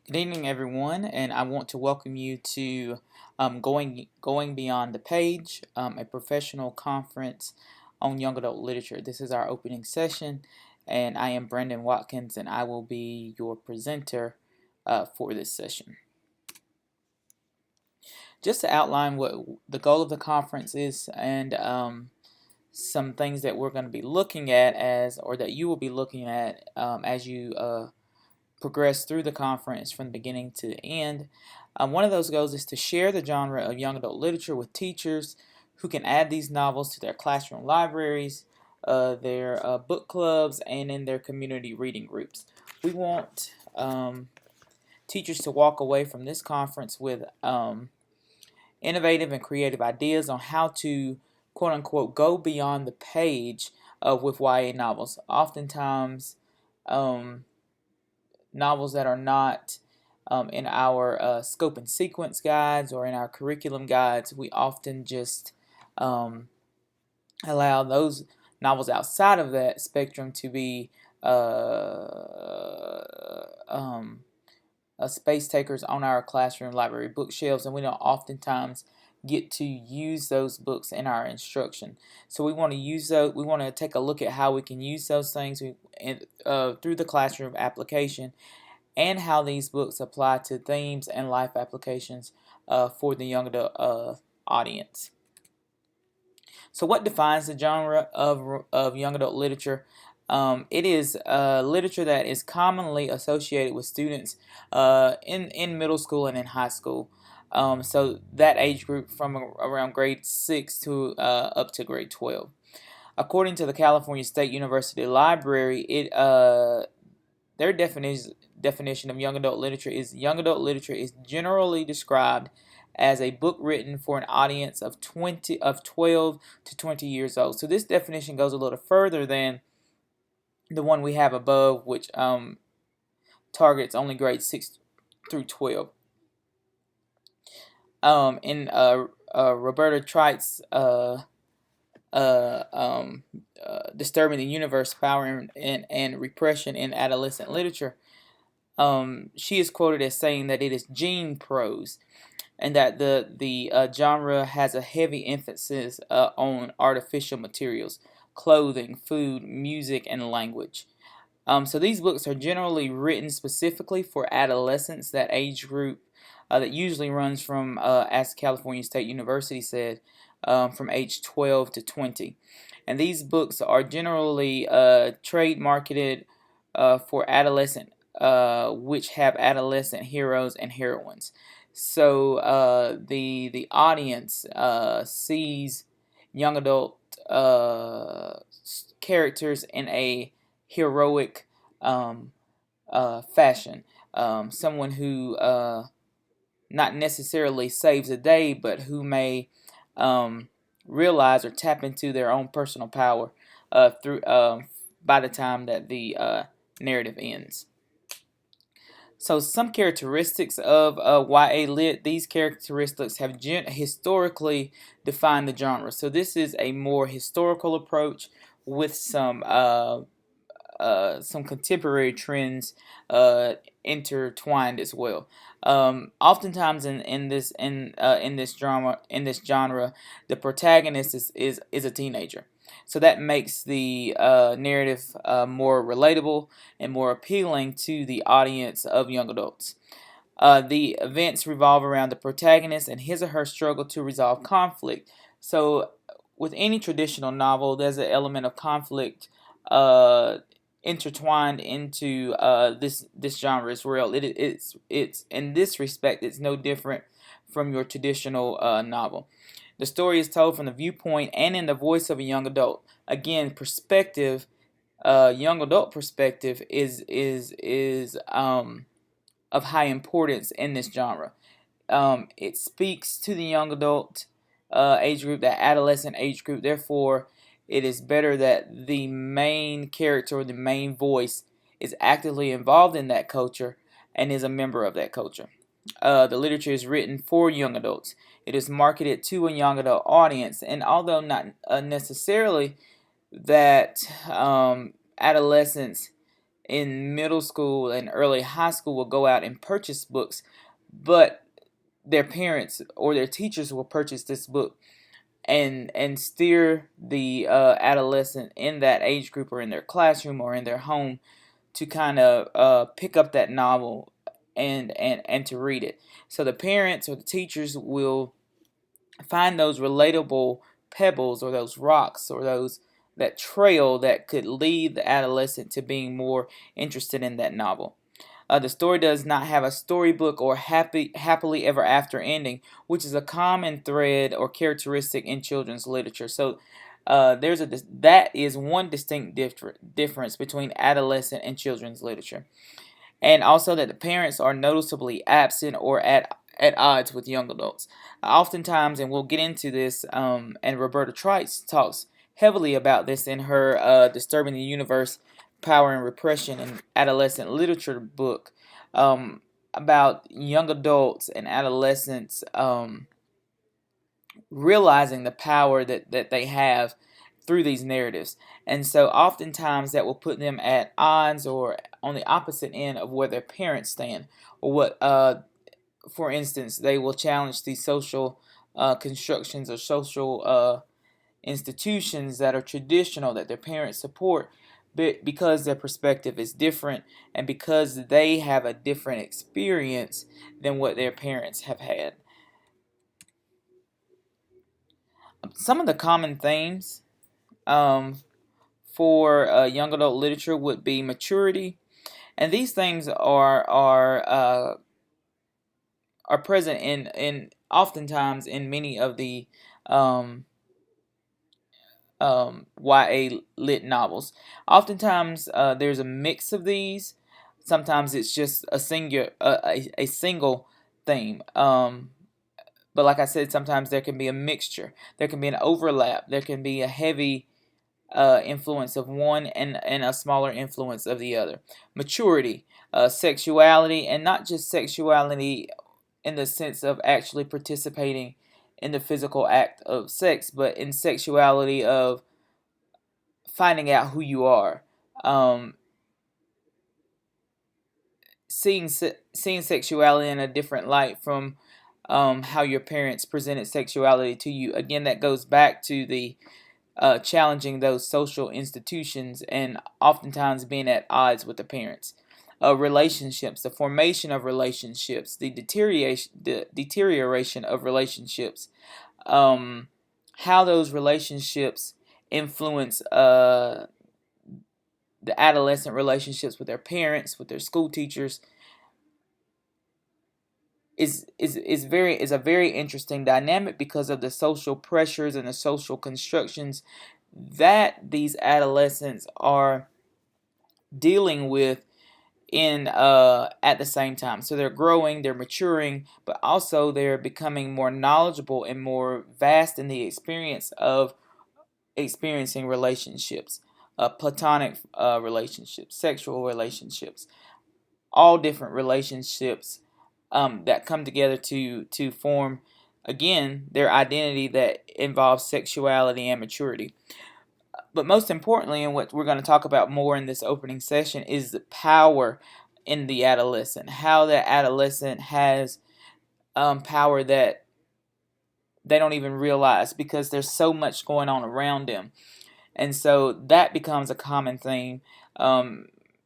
Good evening, everyone, and I want to welcome you to Going Beyond the Page, a professional conference on young adult literature. This is our opening session, and I am Brandon Watkins, and I will be your presenter for this session. Just to outline what the goal of the conference is and some things that we're going to be looking at or that you will be looking at as you progress through the conference from the beginning to the end. One of those goals is to share the genre of young adult literature with teachers who can add these novels to their classroom libraries, their book clubs, and in their community reading groups. We want teachers to walk away from this conference with innovative and creative ideas on how to, quote unquote, go beyond the page with YA novels. Oftentimes, novels that are not in our scope and sequence guides or in our curriculum guides, we often just allow those novels outside of that spectrum to be space takers on our classroom library bookshelves, and we don't oftentimes get to use those books in our instruction. So we want to use those. We want to take a look at how we can use those things through the classroom application, and how these books apply to themes and life applications for the young adult audience. So, what defines the genre of young adult literature? It is literature that is commonly associated with students in middle school and in high school. So that age group from around grade 6 to up to grade 12. According to the California State University Library, their definition of young adult literature is generally described as a book written for an audience of 12 to 20 years old. So this definition goes a little further than the one we have above, which targets only grades 6 through 12. In Roberta Treit's Disturbing the Universe, Power and Repression in Adolescent Literature, she is quoted as saying that it is gene prose, and that the genre has a heavy emphasis on artificial materials, clothing, food, music, and language. So these books are generally written specifically for adolescents, that age group that usually runs from, as California State University said, from age 12 to 20. And these books are generally trade marketed for adolescent, which have adolescent heroes and heroines. So the audience sees young adult characters in a heroic fashion. Someone who not necessarily saves the day, but who may realize or tap into their own personal power through by the time that the narrative ends. So some characteristics of YA Lit, these characteristics have historically defined the genre. So this is a more historical approach with some contemporary trends intertwined as well. Oftentimes in this genre, the protagonist is a teenager, so that makes the narrative more relatable and more appealing to the audience of young adults. The events revolve around the protagonist and his or her struggle to resolve conflict. So, with any traditional novel, there's an element of conflict intertwined into this genre as well. It's in this respect, it's no different from your traditional novel. The story is told from the viewpoint and in the voice of a young adult. Again, perspective, young adult perspective is of high importance in this genre. It speaks to the young adult age group, that adolescent age group. Therefore, it is better that the main character or the main voice is actively involved in that culture and is a member of that culture. The literature is written for young adults. It is marketed to a young adult audience, and although not necessarily that adolescence in middle school and early high school will go out and purchase books, but their parents or their teachers will purchase this book and steer the adolescent in that age group or in their classroom or in their home to kind of pick up that novel and to read it. So the parents or the teachers will find those relatable pebbles or those rocks or those that trail that could lead the adolescent to being more interested in that novel. The story does not have a storybook or happily ever after ending, which is a common thread or characteristic in children's literature. So that is one distinct difference between adolescent and children's literature, and also that the parents are noticeably absent or at odds with young adults. Oftentimes, and we'll get into this, and Roberta Trice talks heavily about this in her Disturbing the Universe, Power and Repression in Adolescent Literature book, about young adults and adolescents realizing the power that they have through these narratives. And so oftentimes that will put them at odds or on the opposite end of where their parents stand, or what for instance, they will challenge these social constructions or social institutions that are traditional that their parents support, but because their perspective is different and because they have a different experience than what their parents have had. Some of the common themes for young adult literature would be maturity, and these things are present in oftentimes in many of the um, YA lit novels. Oftentimes, there's a mix of these. Sometimes it's just a single theme. But like I said, sometimes there can be a mixture. There can be an overlap. There can be a heavy influence of one and a smaller influence of the other. Maturity, sexuality, and not just sexuality in the sense of actually participating in the physical act of sex, but in sexuality of finding out who you are, um, seeing sexuality in a different light from how your parents presented sexuality to you. Again, that goes back to the challenging those social institutions and oftentimes being at odds with the parents. Relationships, the formation of relationships, the deterioration of relationships, how those relationships influence the adolescent relationships with their parents, with their school teachers, is a very interesting dynamic because of the social pressures and the social constructions that these adolescents are dealing with in at the same time. So they're growing, they're maturing, but also they're becoming more knowledgeable and more vast in the experience of experiencing relationships, platonic relationships, sexual relationships, all different relationships that come together to form again their identity that involves sexuality and maturity. But most importantly, and what we're going to talk about more in this opening session, is the power in the adolescent. How that adolescent has power that they don't even realize because there's so much going on around them. And so that becomes a common theme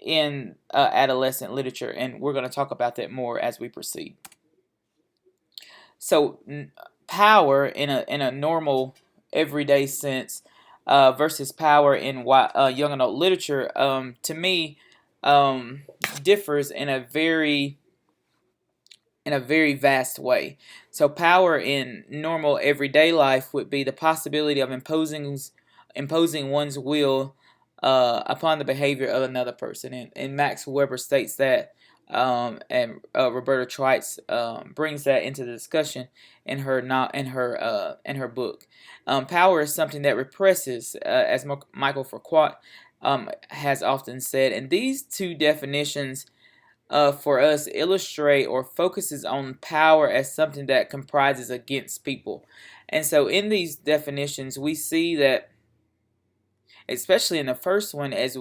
in adolescent literature. And we're going to talk about that more as we proceed. So, power in a normal, everyday sense versus power in young adult literature, to me, differs in a very vast way. So, power in normal everyday life would be the possibility of imposing one's will upon the behavior of another person. And Max Weber states that, and Roberta Trice brings that into the discussion in her in her book. Power is something that represses, as Michael Foucault has often said, and these two definitions for us illustrate or focuses on power as something that comprises against people. And so in these definitions, we see that, especially in the first one, as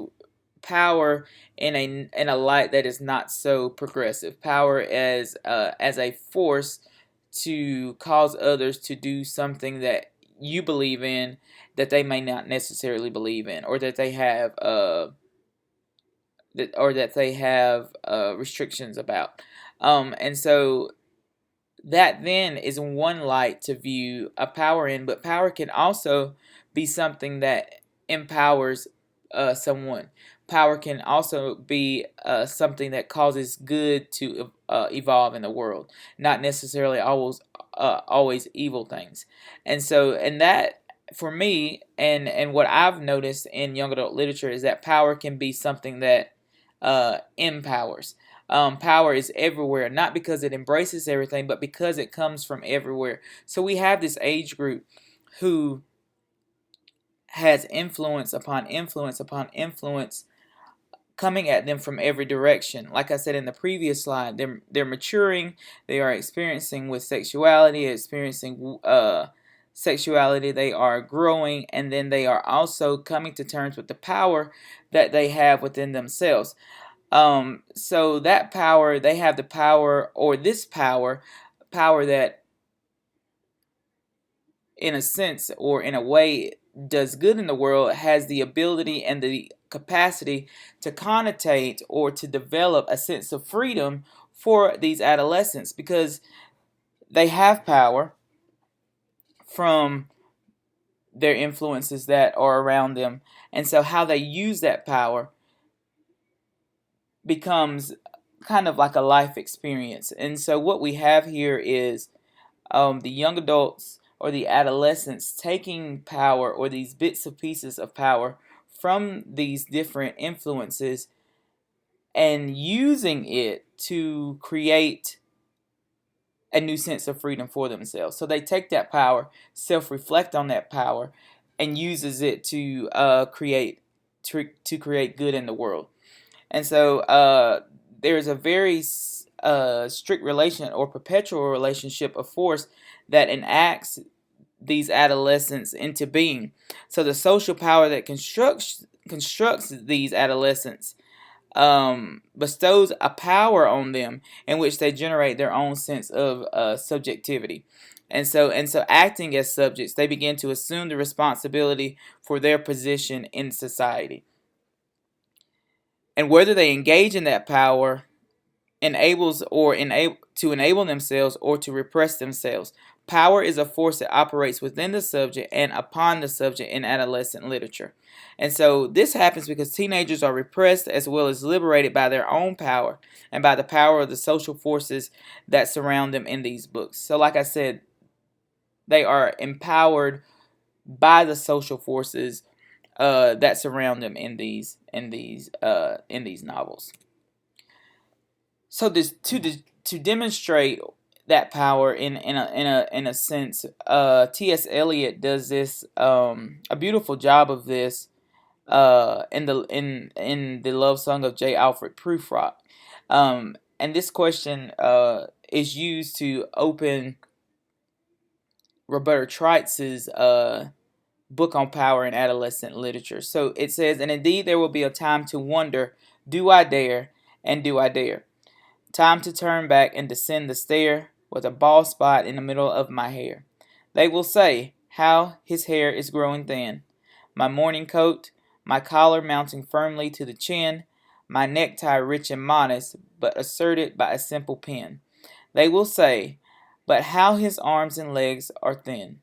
power in a light that is not so progressive. Power as a force to cause others to do something that you believe in that they may not necessarily believe in, or that they have restrictions about. And so that then is one light to view a power in, but power can also be something that empowers someone. Power can also be something that causes good to evolve in the world, not necessarily always evil things. And that, for me, and what I've noticed in young adult literature, is that power can be something that empowers. Power is everywhere, not because it embraces everything, but because it comes from everywhere. So we have this age group who has influence upon influence upon influence coming at them from every direction. Like I said in the previous slide, they're maturing, they are experiencing with sexuality, sexuality, they are growing, and then they are also coming to terms with the power that they have within themselves. So that power, they have the power, or this power that, in a sense or in a way, does good in the world, has the ability and the capacity to connotate or to develop a sense of freedom for these adolescents, because they have power from their influences that are around them. And so how they use that power becomes kind of like a life experience. And so what we have here is the young adults or the adolescents taking power, or these bits of pieces of power from these different influences, and using it to create a new sense of freedom for themselves. So they take that power, self-reflect on that power, and uses it to create good in the world. And so there's a very strict relation or perpetual relationship of force that enacts these adolescents into being. So the social power that constructs these adolescents bestows a power on them in which they generate their own sense of subjectivity. And so acting as subjects, they begin to assume the responsibility for their position in society. And whether they engage in that power enables or enable themselves or to repress themselves. Power is a force that operates within the subject and upon the subject in adolescent literature. And so this happens because teenagers are repressed as well as liberated by their own power and by the power of the social forces that surround them in these books. So like I said, they are empowered by the social forces that surround them in these novels. So this to demonstrate that power in a sense, T.S. Eliot does this a beautiful job of this in the Love Song of J. Alfred Prufrock. And this question is used to open Roberta Trites' book on power in adolescent literature. So it says, "And indeed there will be a time to wonder, do I dare, and do I dare? Time to turn back and descend the stair with a bald spot in the middle of my hair. They will say, how his hair is growing thin. My morning coat, my collar mounting firmly to the chin, my necktie rich and modest, but asserted by a simple pin. They will say, but how his arms and legs are thin.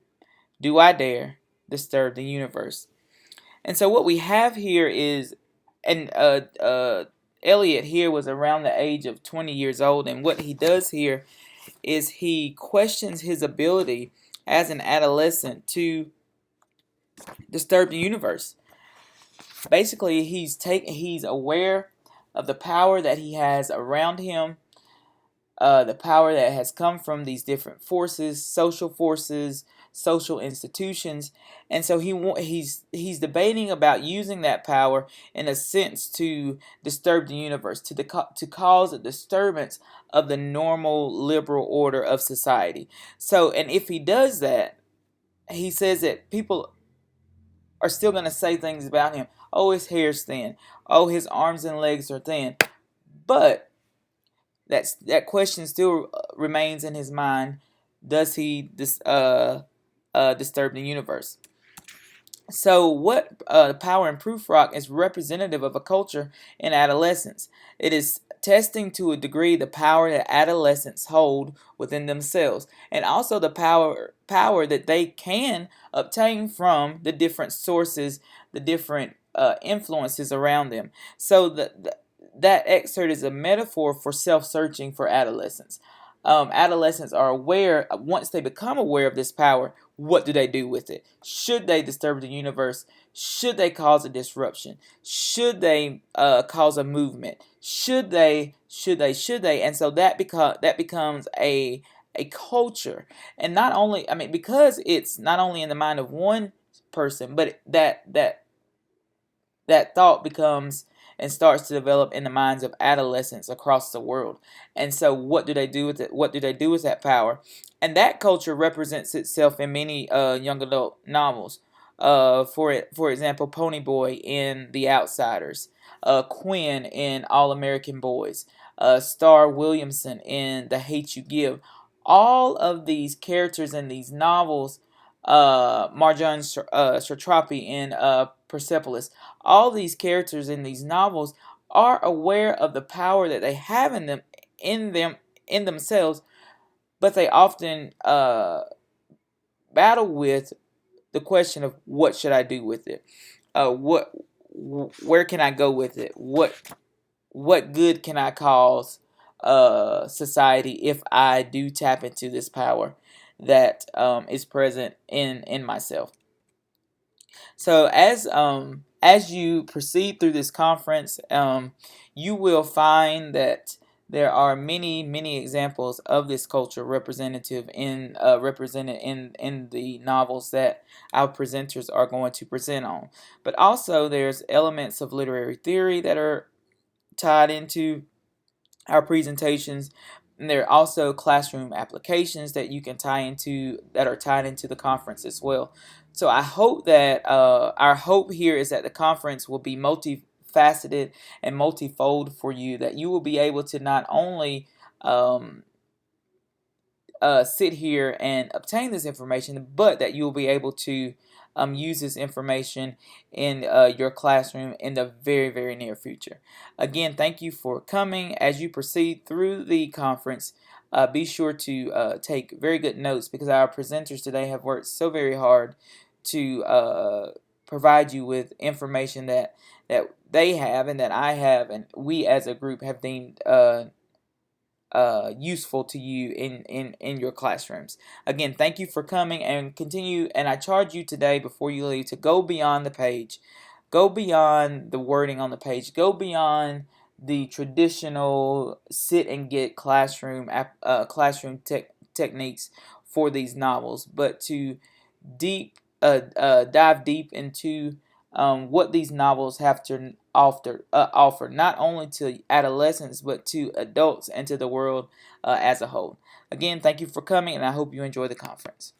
Do I dare disturb the universe?" And so what we have here is, and Eliot here was around the age of 20 years old, and what he does here is he questions his ability as an adolescent to disturb the universe. Basically, he's aware of the power that he has around him, the power that has come from these different forces, social institutions, and so he's debating about using that power in a sense to disturb the universe, to cause a disturbance of the normal liberal order of society. So, and if he does that, he says that people are still going to say things about him. Oh, his hair's thin. Oh, his arms and legs are thin. But that question still remains in his mind. Does he disturb the universe? So, what Power and Proof Rock is representative of a culture in adolescence. It is testing to a degree the power that adolescents hold within themselves, and also the power that they can obtain from the different sources, the different influences around them. So, that excerpt is a metaphor for self-searching for adolescents. Adolescents are aware, once they become aware of this power, what do they do with it? Should they disturb the universe? Should they cause a disruption? Should they cause a movement? Should they? And so that becomes a culture, and not only, I mean, because it's not only in the mind of one person, but that thought becomes and starts to develop in the minds of adolescents across the world. And so, what do they do with it? What do they do with that power? And that culture represents itself in many young adult novels. For example, Ponyboy in The Outsiders, Quinn in All American Boys, Star Williamson in The Hate You Give. All of these characters in these novels, Marjane Satrapi in Persepolis, all these characters in these novels are aware of the power that they have in themselves, but they often battle with the question of what should I do with it? Where can I go with it? What good can I cause society if I do tap into this power that is present in myself? So as you proceed through this conference, you will find that there are many examples of this culture represented in the novels that our presenters are going to present on. But also there's elements of literary theory that are tied into our presentations. And there are also classroom applications that you can tie into that are tied into the conference as well. So I hope that our hope here is that the conference will be multifaceted and multifold for you, that you will be able to not only sit here and obtain this information, but that you will be able to use this information in your classroom in the very near future. Again, thank you for coming. As you proceed through the conference, be sure to take very good notes, because our presenters today have worked so very hard to provide you with information that they have and that I have and we as a group have deemed useful to you in your classrooms. Again, thank you for coming, and continue, and I charge you today before you leave to go beyond the page. Go beyond the wording on the page. Go beyond the traditional sit and get classroom techniques for these novels, but to dive deep into what these novels have to offer, not only to adolescents but to adults and to the world as a whole. Again, thank you for coming, and I hope you enjoy the conference.